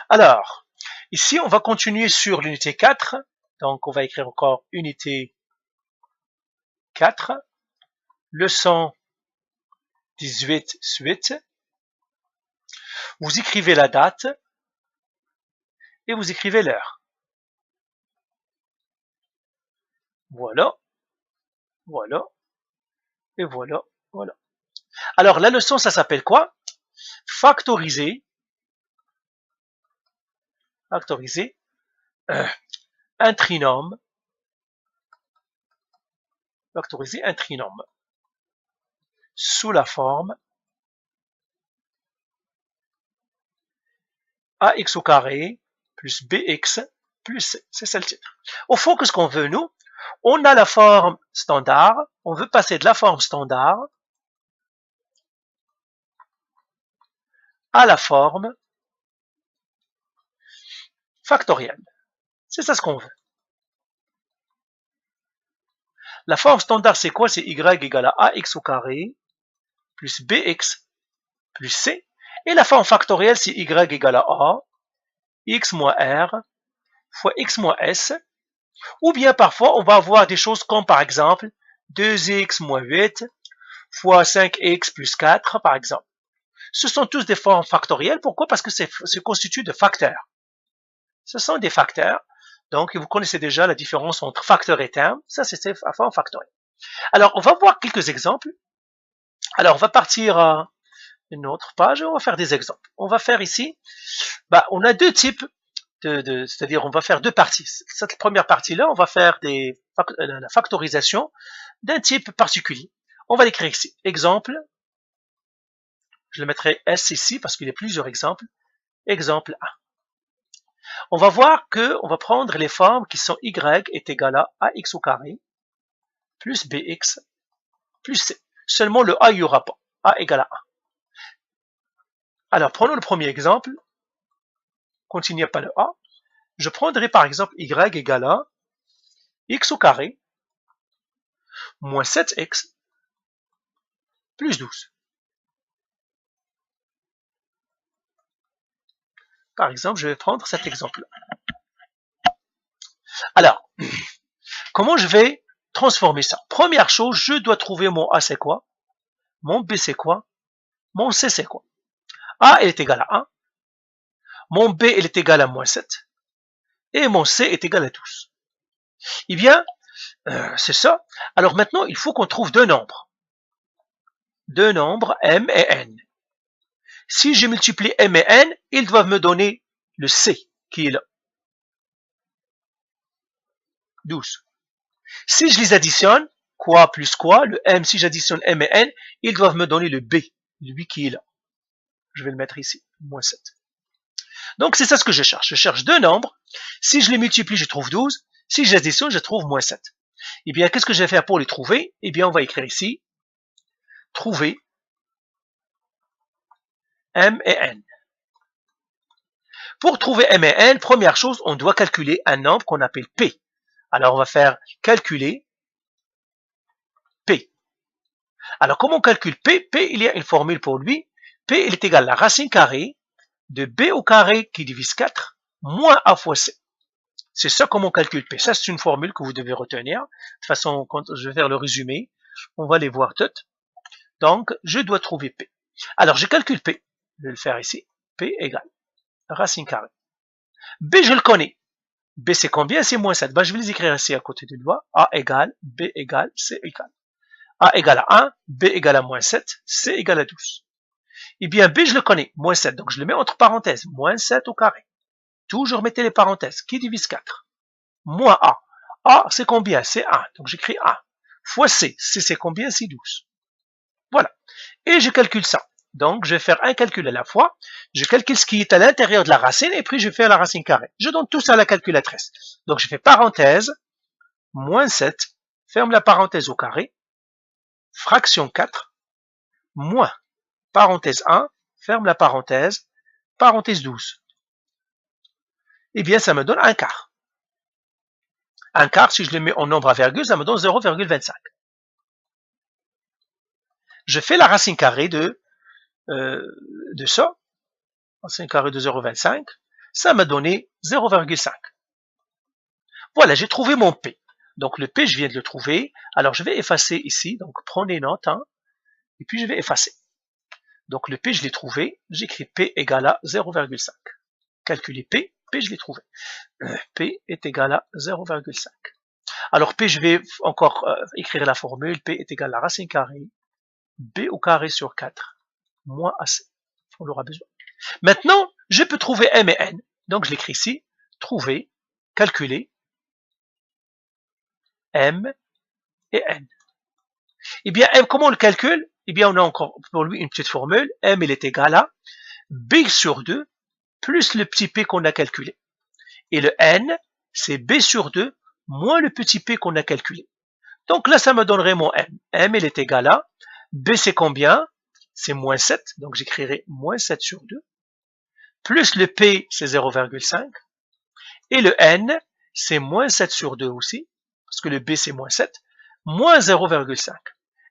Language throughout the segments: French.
Alors, ici, on va continuer sur l'unité 4. Donc, on va écrire encore unité 4, leçon 18 suite. Vous écrivez la date et vous écrivez l'heure. Voilà, voilà, et voilà, voilà. Alors, la leçon, ça s'appelle quoi? Factoriser, factoriser un trinôme, factoriser un trinôme sous la forme ax au carré plus bx plus c. C'est ça le titre. Au fond, qu'est-ce qu'on veut, nous? On a la forme standard, on veut passer de la forme standard à la forme factorielle. C'est ça ce qu'on veut. La forme standard, c'est quoi? C'est y égale à ax au carré plus bx plus c. Et la forme factorielle, c'est y égale à a, x moins r, fois x moins s. Ou bien parfois, on va avoir des choses comme par exemple 2x moins 8 fois 5x plus 4, par exemple. Ce sont tous des formes factorielles. Pourquoi? Parce que c'est constitué de facteurs. Ce sont des facteurs. Donc, vous connaissez déjà la différence entre facteur et terme. Ça, c'est la forme factorielle. Alors, on va voir quelques exemples. Alors, on va partir à une autre page et on va faire des exemples. On va faire ici, on a deux types c'est-à-dire on va faire deux parties. Cette première partie-là, on va faire la factorisation d'un type particulier. On va l'écrire ici. Exemple, je le mettrai S ici parce qu'il y a plusieurs exemples. Exemple 1. On va voir qu'on va prendre les formes qui sont y est égal à ax au carré plus bx plus c. Seulement le a, il n'y aura pas. A égale à 1. Alors, prenons le premier exemple. Quand il n'y a pas le a, je prendrai par exemple y égale à x au carré moins 7x plus 12. Par exemple, je vais prendre cet exemple-là. Alors, comment je vais transformer ça? Première chose, je dois trouver mon A c'est quoi? Mon B c'est quoi? Mon C c'est quoi? A elle est égale à 1. Mon B elle est égale à moins 7. Et mon C est égal à 12. Eh bien, c'est ça. Alors maintenant, il faut qu'on trouve deux nombres. Deux nombres, M et N. Si je multiplie M et N, ils doivent me donner le C, qui est là. 12. Si je les additionne, quoi plus quoi, le M, si j'additionne M et N, ils doivent me donner le B, lui qui est là. Je vais le mettre ici, moins 7. Donc c'est ça ce que je cherche. Je cherche deux nombres. Si je les multiplie, je trouve 12. Si je les additionne, je trouve moins 7. Eh bien, qu'est-ce que je vais faire pour les trouver? Eh bien, on va écrire ici, trouver M et N. Pour trouver M et N, première chose, on doit calculer un nombre qu'on appelle P. Alors, on va faire calculer P. Alors, comment on calcule P? P, il y a une formule pour lui. P, il est égal à la racine carrée de B au carré qui divise 4 moins A fois C. C'est ça comment on calcule P. Ça, c'est une formule que vous devez retenir. De toute façon, quand je vais faire le résumé, on va les voir toutes. Donc, je dois trouver P. Alors, je calcule P. Je vais le faire ici. P égale racine carrée. B, je le connais. B, c'est combien? C'est moins 7. Je vais les écrire ici à côté du doigt. A égale, B égale, C égale. A égale à 1, B égale à moins 7, C égale à 12. Eh bien, B, je le connais, moins 7. Donc, je le mets entre parenthèses. Moins 7 au carré. Toujours mettez les parenthèses. Qui divise 4? Moins A. A, c'est combien? C'est 1. Donc, j'écris 1. Fois C. C, c'est combien? C'est 12. Voilà. Et je calcule ça. Donc, je vais faire un calcul à la fois. Je calcule ce qui est à l'intérieur de la racine et puis je fais la racine carrée. Je donne tout ça à la calculatrice. Donc, je fais parenthèse, moins 7, ferme la parenthèse au carré, fraction 4, moins, parenthèse 1, ferme la parenthèse, parenthèse 12. Eh bien, ça me donne un quart. Un quart, si je le mets en nombre à virgule, ça me donne 0,25. Je fais la racine carrée de ça, racine carrée de 0,25. ça m'a donné 0,5. Voilà, j'ai trouvé mon P. Donc le P, je viens de le trouver. Alors je vais effacer ici, donc prenez note, hein, et puis je vais effacer. Donc le P, je l'ai trouvé, j'écris P égale à 0,5. Calculer P, P je l'ai trouvé. P est égal à 0,5. Alors P, je vais encore écrire la formule, P est égal à la racine carrée, B au carré sur 4, moins AC. On l'aura besoin. Maintenant, je peux trouver M et N. Donc je l'écris ici, trouver, calculer M et N. Eh bien, M, comment on le calcule? Eh bien, on a encore pour lui une petite formule. M, il est égal à B sur 2 plus le petit p qu'on a calculé. Et le N, c'est B sur 2 moins le petit p qu'on a calculé. Donc là, ça me donnerait mon M. M, il est égal à B, c'est combien? C'est moins 7. Donc j'écrirai moins 7 sur 2. Plus le P, c'est 0,5. Et le N, c'est moins 7 sur 2 aussi. Parce que le B, c'est moins 7. Moins 0,5.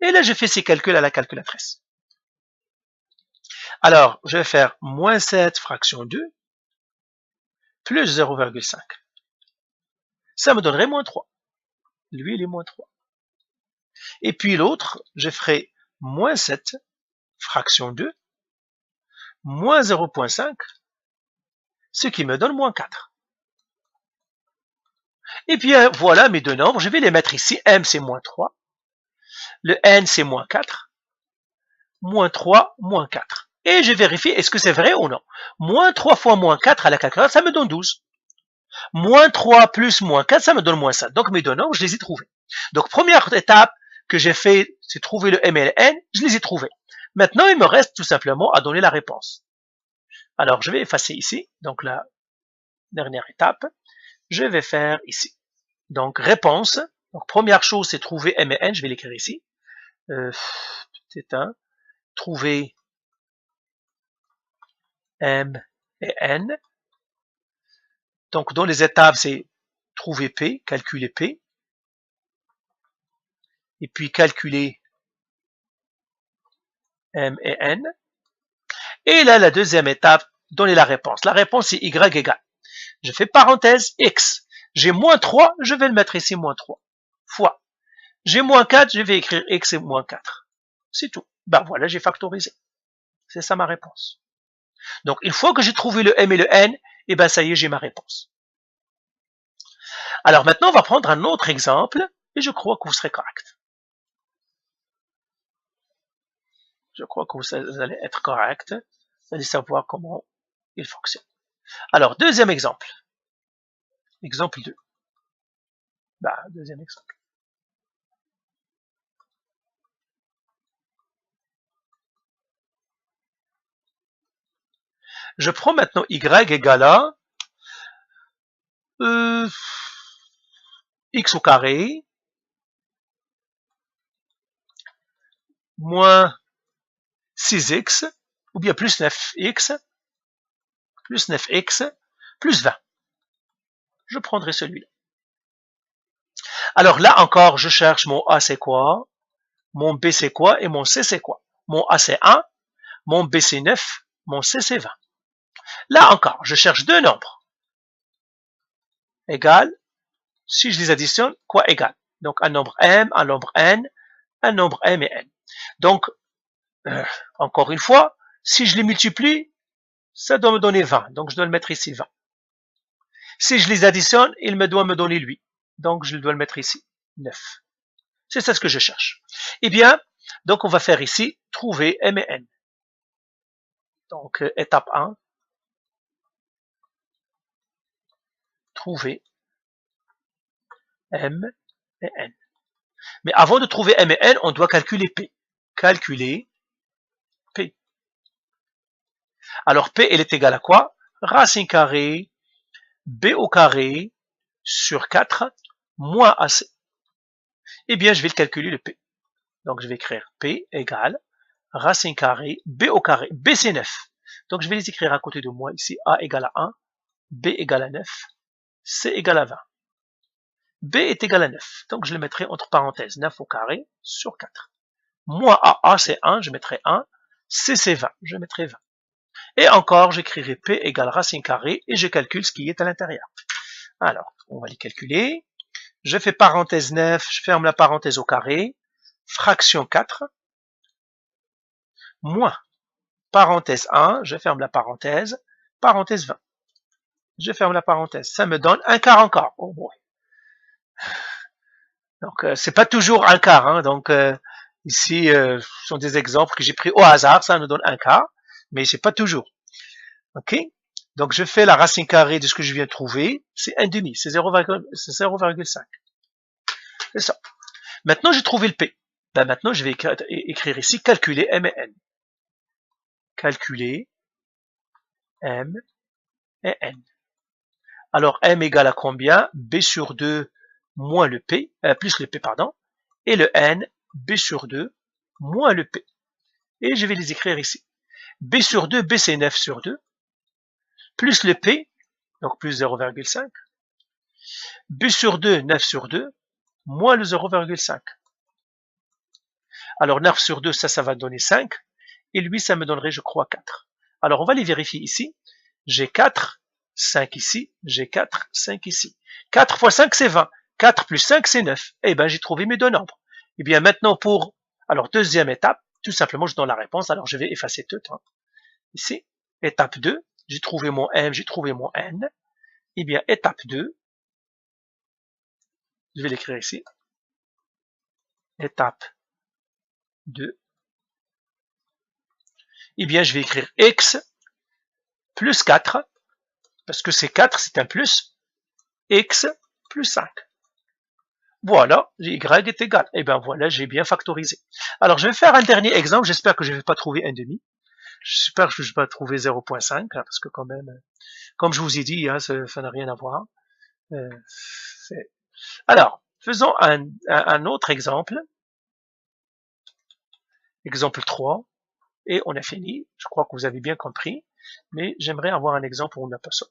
Et là, je fais ces calculs à la calculatrice. Alors, je vais faire moins 7 fraction 2 plus 0,5. Ça me donnerait moins 3. Lui, il est moins 3. Et puis l'autre, je ferai moins 7 fraction 2 moins 0,5, ce qui me donne moins 4. Et puis voilà mes deux nombres, je vais les mettre ici. M, c'est moins 3. Le N, c'est moins 4. Moins 3, moins 4. Et je vérifie, est-ce que c'est vrai ou non? Moins 3 fois moins 4 à la calculatrice, ça me donne 12. Moins 3 plus moins 4, ça me donne moins 7. Donc mes deux nombres, je les ai trouvés. Donc première étape que j'ai fait, c'est trouver le M et le N, je les ai trouvés. Maintenant, il me reste tout simplement à donner la réponse. Alors, je vais effacer ici, donc la dernière étape. Je vais faire ici. Donc, réponse. Donc, première chose, c'est trouver M et N, je vais l'écrire ici. C'est un. Trouver M et N. Donc, dans les étapes, c'est trouver P, calculer P. Et puis, calculer M et N. Et là, la deuxième étape, donner la réponse. La réponse, c'est Y égale. Je fais parenthèse, X. J'ai moins 3, je vais le mettre ici, moins 3. Fois. J'ai moins 4, je vais écrire X et moins 4. C'est tout. Ben voilà, j'ai factorisé. C'est ça ma réponse. Donc, une fois que j'ai trouvé le M et le N, et ben ça y est, j'ai ma réponse. Alors maintenant, on va prendre un autre exemple, et je crois que vous serez correct. Je crois que vous allez être correct. Vous allez savoir comment il fonctionne. Alors, deuxième exemple. Exemple 2. Ben, deuxième exemple. Je prends maintenant Y égale à X au carré moins 6X ou bien plus 9X plus 9X plus 20. Je prendrai celui-là. Alors là encore, je cherche mon A c'est quoi, mon B c'est quoi et mon C c'est quoi. Mon A c'est 1, mon B c'est 9, mon C c'est 20. Là encore, je cherche deux nombres. Égal, si je les additionne, quoi égal? Donc un nombre M, un nombre N, un nombre M et N. Donc, encore une fois, si je les multiplie, ça doit me donner 20. Donc je dois le mettre ici 20. Si je les additionne, il me doit me donner 8. Donc je dois le mettre ici 9. C'est ça ce que je cherche. Eh bien, donc on va faire ici, trouver M et N. Donc étape 1, trouver M et N. Mais avant de trouver M et N, on doit calculer P. Calculer P. Alors P, elle est égale à quoi? Racine carrée B au carré sur 4 moins AC. Eh bien, je vais le calculer le P. Donc, je vais écrire P égale racine carrée B au carré. B, c'est 9. Donc, je vais les écrire à côté de moi ici. A égale à 1, B égale à 9, C égale à 20. B est égal à 9. Donc, je le mettrai entre parenthèses 9 au carré sur 4. Moins A c'est 1, je mettrai 1. C, c'est 20, je mettrai 20. Et encore, j'écrirai P égale racine carrée et je calcule ce qui est à l'intérieur. Alors, on va les calculer. Je fais parenthèse 9, je ferme la parenthèse au carré, fraction 4, moins parenthèse 1, je ferme la parenthèse 20. Je ferme la parenthèse. Ça me donne un quart encore. Oh boy. Donc, c'est pas toujours un quart. Hein, donc, ici, ce sont des exemples que j'ai pris au hasard. Ça nous donne un quart. Mais c'est pas toujours. OK? Donc, je fais la racine carrée de ce que je viens de trouver. C'est 1,5. C'est 0,5. C'est ça. Maintenant, j'ai trouvé le P. Ben, maintenant, je vais écrire ici calculer M et N. Calculer M et N. Alors, M égale à combien? B sur 2 moins le P, plus le P, pardon. Et le N, B sur 2 moins le P. Et je vais les écrire ici. B sur 2, B c'est 9 sur 2. Plus le P, donc plus 0,5. B sur 2, 9 sur 2, moins le 0,5. Alors 9 sur 2, ça va donner 5. Et lui, ça me donnerait, je crois, 4. Alors on va les vérifier ici. J'ai 4, 5 ici, j'ai 4, 5 ici. 4 fois 5, c'est 20. 4 plus 5, c'est 9. Eh bien, j'ai trouvé mes deux nombres. Eh bien, maintenant, alors, deuxième étape, tout simplement, je donne la réponse. Alors, je vais effacer tout. Hein. Ici, étape 2, j'ai trouvé mon M, j'ai trouvé mon N. Eh bien, étape 2, je vais l'écrire ici. Étape 2. Eh bien, je vais écrire X plus 4, parce que c'est 4, c'est un plus. X plus 5. Voilà, y est égal. Et bien voilà, j'ai bien factorisé. Alors, je vais faire un dernier exemple. J'espère que je ne vais pas trouver 1,5. J'espère que je ne vais pas trouver 0,5, parce que quand même, comme je vous ai dit, hein, ça n'a rien à voir. Alors, faisons un autre exemple. Exemple 3. Et on a fini. Je crois que vous avez bien compris. Mais j'aimerais avoir un exemple où on n'a pas ça.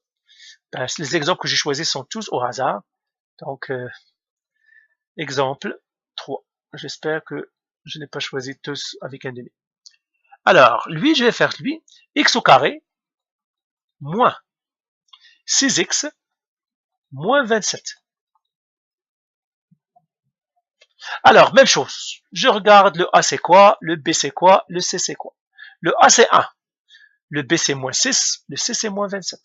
Ben, les exemples que j'ai choisis sont tous au hasard. Donc, exemple 3. J'espère que je n'ai pas choisi tous avec 1,5. Alors, lui, je vais faire lui, x au carré, moins 6x, moins 27. Alors, même chose. Je regarde le A c'est quoi, le B c'est quoi, le C c'est quoi. Le A c'est 1, le B c'est moins 6, le C c'est moins 27.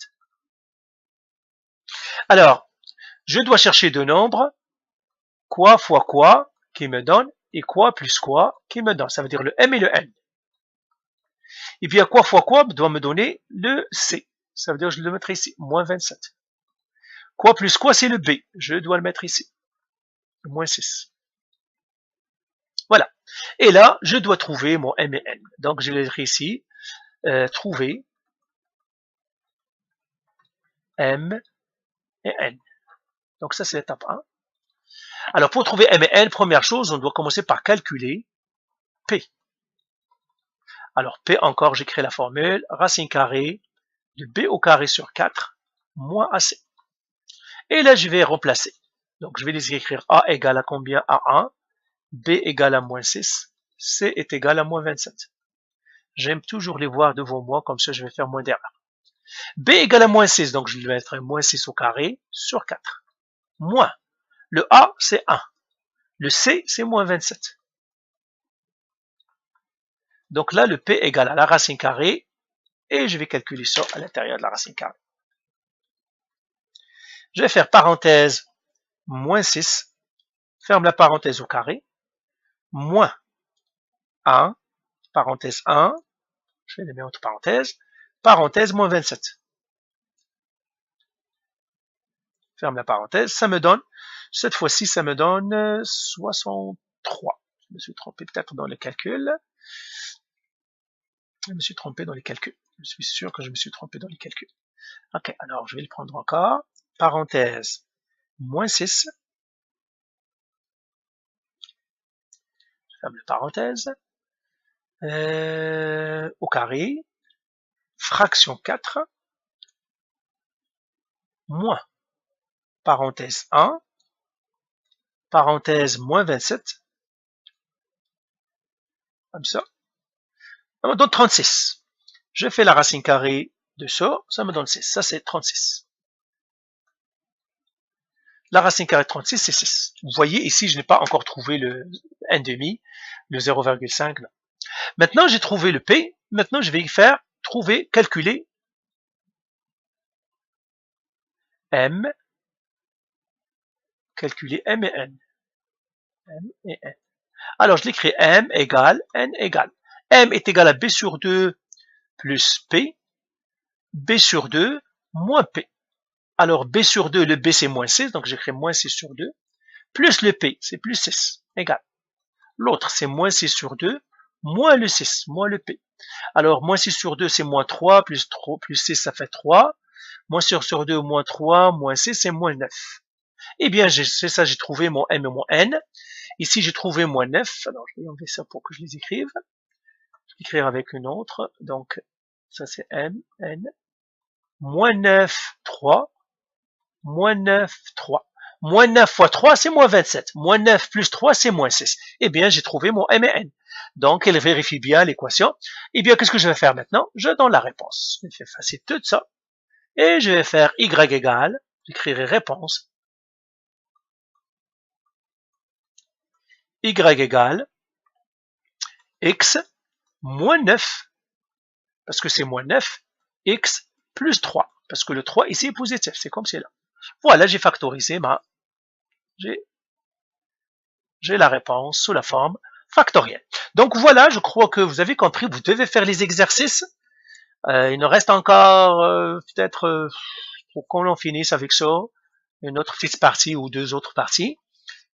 Alors, je dois chercher deux nombres, quoi fois quoi, qui me donne, et quoi plus quoi, qui me donne. Ça veut dire le M et le N. Et bien, quoi fois quoi doit me donner le C. Ça veut dire que je le mettrai ici, moins 27. Quoi plus quoi, c'est le B. Je dois le mettre ici, moins 6. Voilà. Et là, je dois trouver mon M et N. Donc, je vais écrire ici, trouver M et N. Donc, ça, c'est l'étape 1. Alors, pour trouver M et N, première chose, on doit commencer par calculer P. Alors, P encore, j'écris la formule, racine carrée de B au carré sur 4 moins AC. Et là, je vais remplacer. Donc, je vais les écrire A égale à combien? À 1, B égale à moins 6, C est égal à moins 27. J'aime toujours les voir devant moi, comme ça, je vais faire moins d'erreurs. B égale à moins 6, donc je vais mettre moins 6 au carré sur 4. Moins. Le A, c'est 1. Le C, c'est moins 27. Donc là, le P égale à la racine carrée, et je vais calculer ça à l'intérieur de la racine carrée. Je vais faire parenthèse, moins 6, ferme la parenthèse au carré, moins 1, parenthèse 1, je vais les mettre entre parenthèses, parenthèse, moins 27. Ferme la parenthèse, ça me donne, cette fois-ci, ça me donne 63. Je me suis trompé peut-être dans le calcul. Je me suis trompé dans les calculs. Je suis sûr que je me suis trompé dans les calculs. Ok, alors je vais le prendre encore. Parenthèse, moins 6. Je ferme la parenthèse. Au carré, fraction 4, moins, parenthèse 1, parenthèse moins 27, comme ça. Donc 36. Je fais la racine carrée de ça, ça me donne 6. Ça, c'est 36. La racine carrée de 36, c'est 6. Vous voyez, ici, je n'ai pas encore trouvé le n-demi, le 0,5. Maintenant, j'ai trouvé le P. Maintenant, je vais faire calculer M. Calculer M et N. M et N. Alors, je l'écris M égale N égale. M est égal à B sur 2 plus P. B sur 2 moins P. Alors, B sur 2, le B c'est moins 6, donc j'écris moins 6 sur 2, plus le P, c'est plus 6, égal. L'autre, c'est moins 6 sur 2, moins le 6, moins le P. Alors, moins 6 sur 2, c'est moins 3, plus 6, ça fait 3. Moins 6 sur 2, moins 3, moins 6, c'est moins 9. Eh bien, c'est ça, j'ai trouvé mon M et mon N. Ici, j'ai trouvé moins 9. Alors, je vais enlever ça pour que je les écrive. Je vais écrire avec une autre. Donc, ça c'est M, N. Moins 9, 3. Moins 9, 3. Moins 9 fois 3, c'est moins 27. Moins 9 plus 3, c'est moins 6. Eh bien, j'ai trouvé mon M et N. Donc, elle vérifie bien l'équation. Eh bien, qu'est-ce que je vais faire maintenant? Je donne la réponse. Je vais effacer tout ça. Et je vais faire Y égale, j'écrirai réponse. Y égale X moins 9, parce que c'est moins 9, X plus 3, parce que le 3 ici est positif, c'est comme c'est là. Voilà, j'ai factorisé j'ai la réponse sous la forme factorielle. Donc voilà, je crois que vous avez compris, vous devez faire les exercices. Il nous reste encore peut-être, pour qu'on en finisse avec ça, une autre petite partie ou deux autres parties.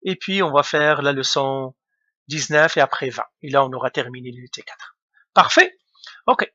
Et puis on va faire la leçon 19 et après 20. Et là, on aura terminé l'unité 4. Parfait. OK.